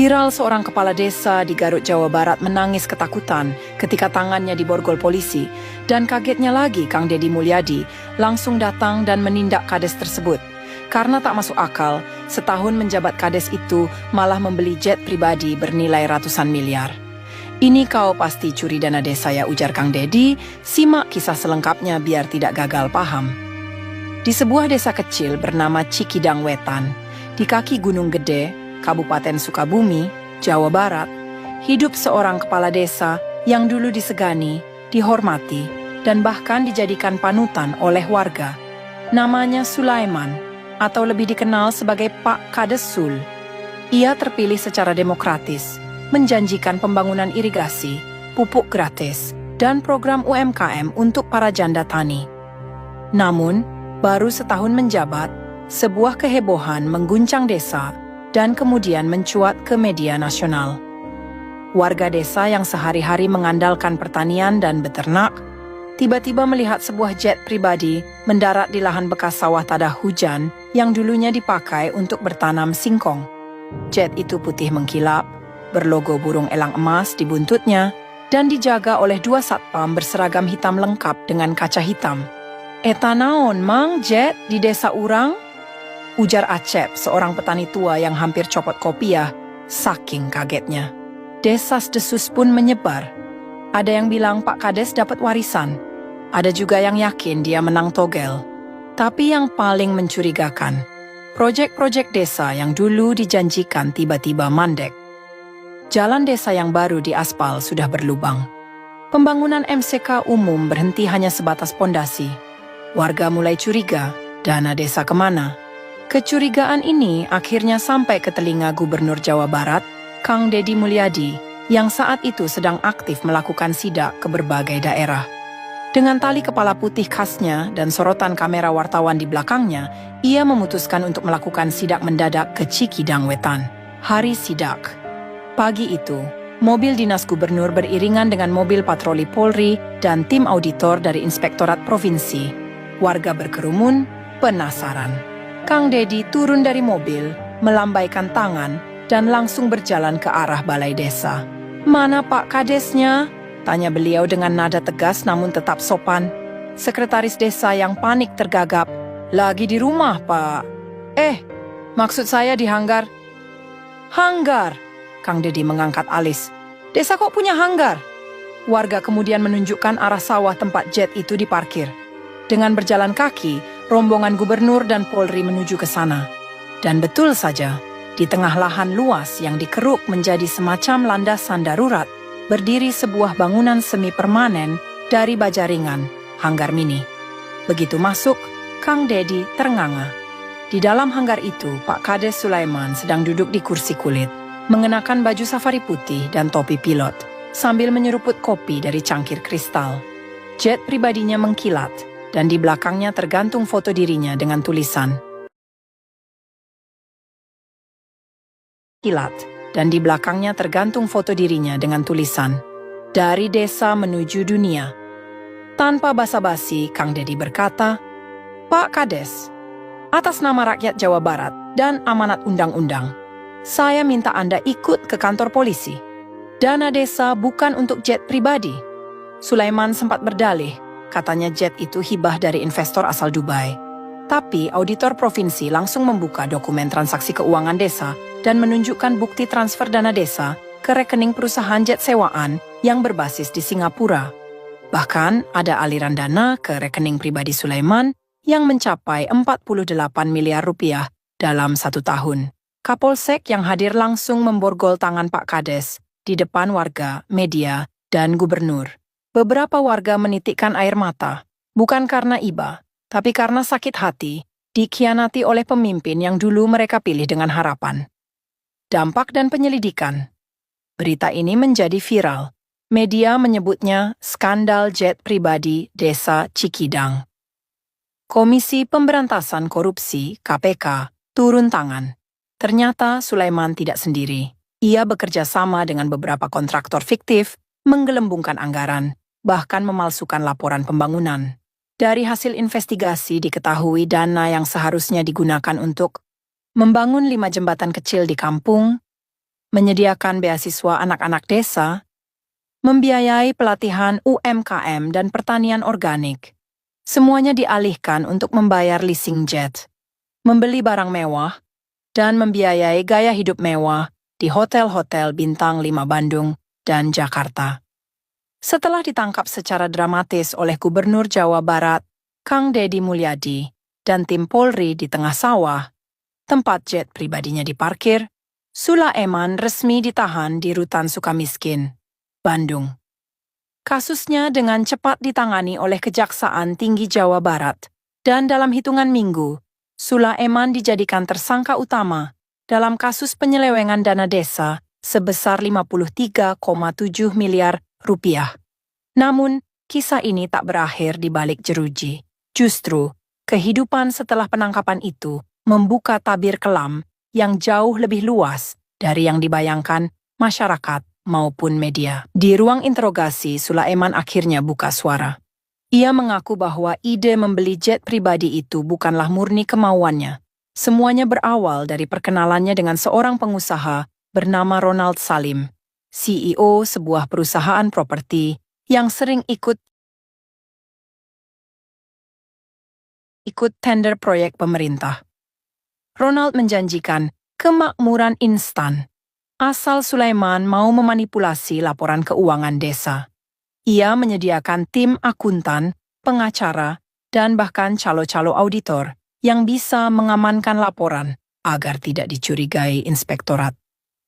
Viral seorang kepala desa di Garut, Jawa Barat menangis ketakutan ketika tangannya diborgol polisi dan kagetnya lagi Kang Deddy Mulyadi langsung datang dan menindak kades tersebut. Karena tak masuk akal, setahun menjabat kades itu malah membeli jet pribadi bernilai ratusan miliar. Ini kau pasti curi dana desa ya, ujar Kang Deddy. Simak kisah selengkapnya biar tidak gagal paham. Di sebuah desa kecil bernama Cikidang Wetan, di kaki Gunung Gede, Kabupaten Sukabumi, Jawa Barat, hidup seorang kepala desa yang dulu disegani, dihormati, dan bahkan dijadikan panutan oleh warga. Namanya Sulaiman, atau lebih dikenal sebagai Pak Kades Sul. Ia terpilih secara demokratis, menjanjikan pembangunan irigasi, pupuk gratis, dan program UMKM untuk para janda tani. Namun, baru setahun menjabat, sebuah kehebohan mengguncang desa dan kemudian mencuat ke media nasional. Warga desa yang sehari-hari mengandalkan pertanian dan beternak, tiba-tiba melihat sebuah jet pribadi mendarat di lahan bekas sawah tadah hujan yang dulunya dipakai untuk bertanam singkong. Jet itu putih mengkilap, berlogo burung elang emas di buntutnya, dan dijaga oleh 2 satpam berseragam hitam lengkap dengan kaca hitam. "Eta naon, Mang, jet di desa urang?" ujar Acep, seorang petani tua yang hampir copot kopiah, saking kagetnya. Desas-desus pun menyebar. Ada yang bilang Pak Kades dapat warisan. Ada juga yang yakin dia menang togel. Tapi yang paling mencurigakan, proyek-proyek desa yang dulu dijanjikan tiba-tiba mandek. Jalan desa yang baru diaspal sudah berlubang. Pembangunan MCK umum berhenti hanya sebatas pondasi. Warga mulai curiga, dana desa kemana? Kecurigaan ini akhirnya sampai ke telinga Gubernur Jawa Barat, Kang Deddy Mulyadi, yang saat itu sedang aktif melakukan sidak ke berbagai daerah. Dengan tali kepala putih khasnya dan sorotan kamera wartawan di belakangnya, ia memutuskan untuk melakukan sidak mendadak ke Cikidang Wetan. Hari sidak. Pagi itu, mobil dinas gubernur beriringan dengan mobil patroli Polri dan tim auditor dari Inspektorat Provinsi. Warga berkerumun, penasaran. Kang Deddy turun dari mobil, melambaikan tangan, dan langsung berjalan ke arah balai desa. "Mana Pak Kadesnya?" tanya beliau dengan nada tegas namun tetap sopan. Sekretaris desa yang panik tergagap. "Lagi di rumah, Pak." Maksud saya di hanggar." "Hanggar?" Kang Deddy mengangkat alis. "Desa kok punya hanggar?" Warga kemudian menunjukkan arah sawah tempat jet itu diparkir. Dengan berjalan kaki, rombongan gubernur dan Polri menuju ke sana. Dan betul saja, di tengah lahan luas yang dikeruk menjadi semacam landasan darurat, berdiri sebuah bangunan semi permanen dari baja ringan, hanggar mini. Begitu masuk, Kang Deddy ternganga. Di dalam hanggar itu, Pak Kades Sulaiman sedang duduk di kursi kulit, mengenakan baju safari putih dan topi pilot, sambil menyeruput kopi dari cangkir kristal. Jet pribadinya mengkilat, dan di belakangnya tergantung foto dirinya dengan tulisan "Dari desa menuju dunia." Tanpa basa-basi, Kang Deddy berkata, "Pak Kades, atas nama rakyat Jawa Barat dan amanat undang-undang, saya minta Anda ikut ke kantor polisi. Dana desa bukan untuk jet pribadi." Sulaiman sempat berdalih, katanya jet itu hibah dari investor asal Dubai. Tapi auditor provinsi langsung membuka dokumen transaksi keuangan desa dan menunjukkan bukti transfer dana desa ke rekening perusahaan jet sewaan yang berbasis di Singapura. Bahkan ada aliran dana ke rekening pribadi Sulaiman yang mencapai 48 miliar rupiah dalam 1 tahun. Kapolsek yang hadir langsung memborgol tangan Pak Kades di depan warga, media, dan gubernur. Beberapa warga menitikkan air mata, bukan karena iba, tapi karena sakit hati, dikhianati oleh pemimpin yang dulu mereka pilih dengan harapan. Dampak dan penyelidikan. Berita ini menjadi viral. Media menyebutnya skandal jet pribadi desa Cikidang. Komisi Pemberantasan Korupsi (KPK) turun tangan. Ternyata Sulaiman tidak sendiri. Ia bekerja sama dengan beberapa kontraktor fiktif, menggelembungkan anggaran, bahkan memalsukan laporan pembangunan. Dari hasil investigasi diketahui dana yang seharusnya digunakan untuk membangun 5 jembatan kecil di kampung, menyediakan beasiswa anak-anak desa, membiayai pelatihan UMKM dan pertanian organik. Semuanya dialihkan untuk membayar leasing jet, membeli barang mewah, dan membiayai gaya hidup mewah di hotel-hotel bintang 5 Bandung dan Jakarta. Setelah ditangkap secara dramatis oleh Gubernur Jawa Barat, Kang Deddy Mulyadi, dan tim Polri di tengah sawah, tempat jet pribadinya diparkir, Sulaiman resmi ditahan di Rutan Sukamiskin, Bandung. Kasusnya dengan cepat ditangani oleh Kejaksaan Tinggi Jawa Barat, dan dalam hitungan minggu, Sulaiman dijadikan tersangka utama dalam kasus penyelewengan dana desa sebesar 53,7 miliar rupiah. Namun, kisah ini tak berakhir di balik jeruji. Justru, kehidupan setelah penangkapan itu membuka tabir kelam yang jauh lebih luas dari yang dibayangkan masyarakat maupun media. Di ruang interogasi, Sulaiman akhirnya buka suara. Ia mengaku bahwa ide membeli jet pribadi itu bukanlah murni kemauannya. Semuanya berawal dari perkenalannya dengan seorang pengusaha bernama Ronald Salim, CEO sebuah perusahaan properti yang sering ikut tender proyek pemerintah. Ronald menjanjikan kemakmuran instan, asal Sulaiman mau memanipulasi laporan keuangan desa. Ia menyediakan tim akuntan, pengacara, dan bahkan calo-calo auditor yang bisa mengamankan laporan agar tidak dicurigai inspektorat.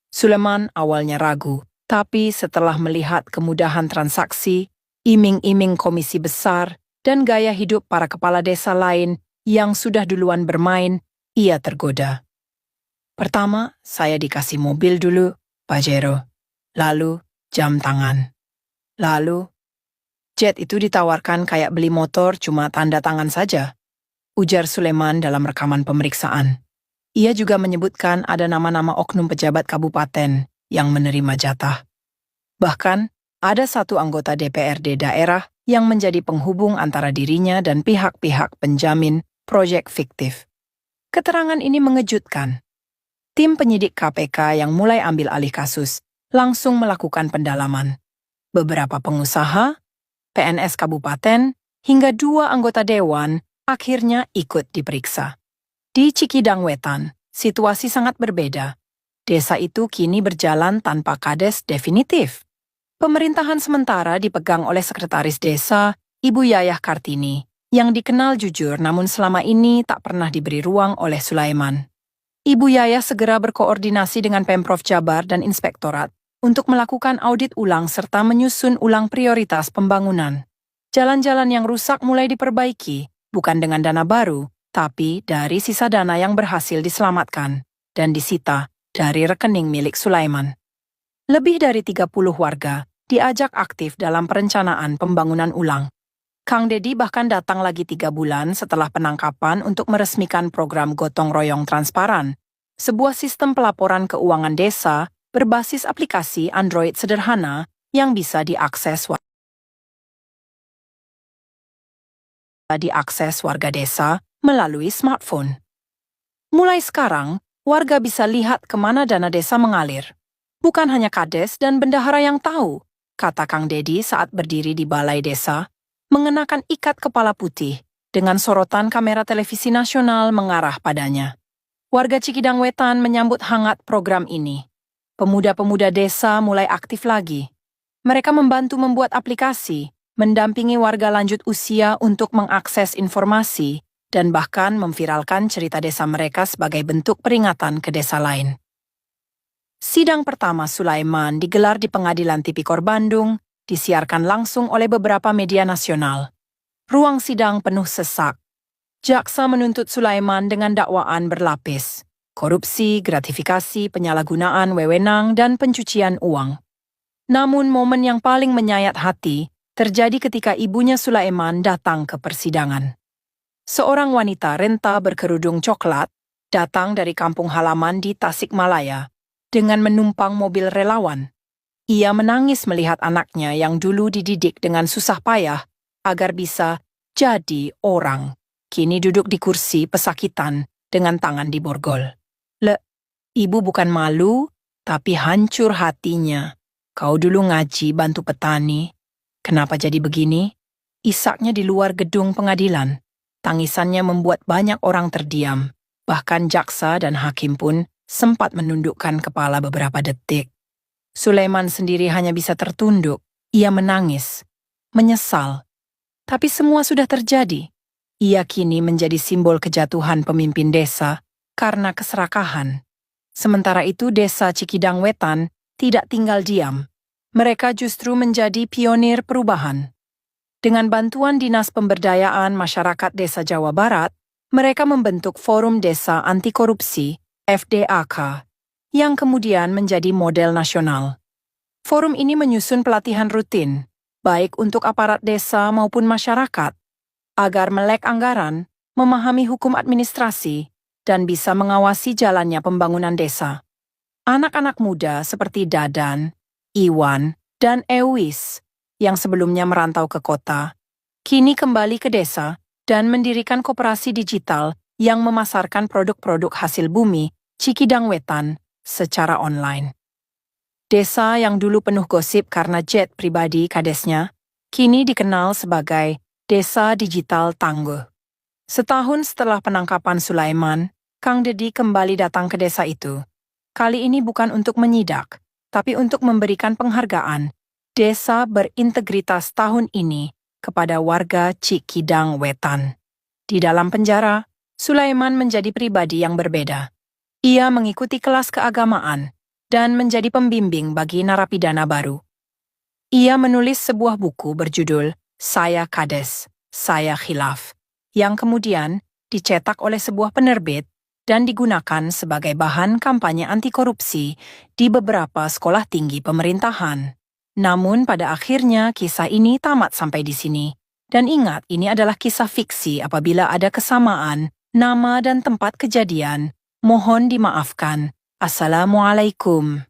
Sulaiman awalnya ragu, tapi setelah melihat kemudahan transaksi, iming-iming komisi besar, dan gaya hidup para kepala desa lain yang sudah duluan bermain, ia tergoda. Pertama, saya dikasih mobil dulu, Pajero. Lalu, jam tangan. Lalu, jet itu ditawarkan kayak beli motor cuma tanda tangan saja, ujar Sulaiman dalam rekaman pemeriksaan. Ia juga menyebutkan ada nama-nama oknum pejabat kabupaten yang menerima jatah. Bahkan, ada satu anggota DPRD daerah yang menjadi penghubung antara dirinya dan pihak-pihak penjamin proyek fiktif. Keterangan ini mengejutkan. Tim penyidik KPK yang mulai ambil alih kasus langsung melakukan pendalaman. Beberapa pengusaha, PNS kabupaten, hingga 2 anggota dewan akhirnya ikut diperiksa. Di Cikidang Wetan, situasi sangat berbeda. Desa itu kini berjalan tanpa kades definitif. Pemerintahan sementara dipegang oleh Sekretaris Desa, Ibu Yayah Kartini, yang dikenal jujur namun selama ini tak pernah diberi ruang oleh Sulaiman. Ibu Yayah segera berkoordinasi dengan Pemprov Jabar dan Inspektorat untuk melakukan audit ulang serta menyusun ulang prioritas pembangunan. Jalan-jalan yang rusak mulai diperbaiki, bukan dengan dana baru, tapi dari sisa dana yang berhasil diselamatkan dan disita dari rekening milik Sulaiman. Lebih dari 30 warga diajak aktif dalam perencanaan pembangunan ulang. Kang Deddy bahkan datang lagi 3 bulan setelah penangkapan untuk meresmikan program Gotong Royong Transparan, sebuah sistem pelaporan keuangan desa berbasis aplikasi Android sederhana yang bisa diakses warga desa melalui smartphone. Mulai sekarang, warga bisa lihat kemana dana desa mengalir. Bukan hanya kades dan bendahara yang tahu, kata Kang Deddy saat berdiri di balai desa, mengenakan ikat kepala putih dengan sorotan kamera televisi nasional mengarah padanya. Warga Cikidang Wetan menyambut hangat program ini. Pemuda-pemuda desa mulai aktif lagi. Mereka membantu membuat aplikasi, mendampingi warga lanjut usia untuk mengakses informasi, dan bahkan memviralkan cerita desa mereka sebagai bentuk peringatan ke desa lain. Sidang pertama Sulaiman digelar di Pengadilan Tipikor Bandung, disiarkan langsung oleh beberapa media nasional. Ruang sidang penuh sesak. Jaksa menuntut Sulaiman dengan dakwaan berlapis: korupsi, gratifikasi, penyalahgunaan wewenang, dan pencucian uang. Namun momen yang paling menyayat hati terjadi ketika ibunya Sulaiman datang ke persidangan. Seorang wanita renta berkerudung coklat datang dari kampung halaman di Tasikmalaya dengan menumpang mobil relawan. Ia menangis melihat anaknya yang dulu dididik dengan susah payah agar bisa jadi orang, kini duduk di kursi pesakitan dengan tangan di borgol. Ibu bukan malu? tapi hancur hatinya. Kau dulu ngaji bantu petani. Kenapa jadi begini? Isaknya di luar gedung pengadilan. Tangisannya membuat banyak orang terdiam. Bahkan jaksa dan hakim pun sempat menundukkan kepala beberapa detik. Sulaiman sendiri hanya bisa tertunduk. Ia menangis, menyesal. Tapi semua sudah terjadi. Ia kini menjadi simbol kejatuhan pemimpin desa karena keserakahan. Sementara itu desa Cikidang Wetan tidak tinggal diam. Mereka justru menjadi pionir perubahan. Dengan bantuan Dinas Pemberdayaan Masyarakat Desa Jawa Barat, mereka membentuk Forum Desa Anti Korupsi, FDAK, yang kemudian menjadi model nasional. Forum ini menyusun pelatihan rutin, baik untuk aparat desa maupun masyarakat, agar melek anggaran, memahami hukum administrasi, dan bisa mengawasi jalannya pembangunan desa. Anak-anak muda seperti Dadan, Iwan, dan Ewis, yang sebelumnya merantau ke kota, kini kembali ke desa dan mendirikan koperasi digital yang memasarkan produk-produk hasil bumi Cikidang Wetan secara online. Desa yang dulu penuh gosip karena jet pribadi kadesnya, kini dikenal sebagai Desa Digital Tangguh. Setahun setelah penangkapan Sulaiman, Kang Dedi kembali datang ke desa itu. Kali ini bukan untuk menyidak, tapi untuk memberikan penghargaan desa berintegritas tahun ini kepada warga Cikidang Wetan. Di dalam penjara, Sulaiman menjadi pribadi yang berbeda. Ia mengikuti kelas keagamaan dan menjadi pembimbing bagi narapidana baru. Ia menulis sebuah buku berjudul Saya Kades, Saya Khilaf, yang kemudian dicetak oleh sebuah penerbit dan digunakan sebagai bahan kampanye anti korupsi di beberapa sekolah tinggi pemerintahan. Namun pada akhirnya kisah ini tamat sampai di sini. Dan ingat, ini adalah kisah fiksi. Apabila ada kesamaan, nama dan tempat kejadian, mohon dimaafkan. Assalamualaikum.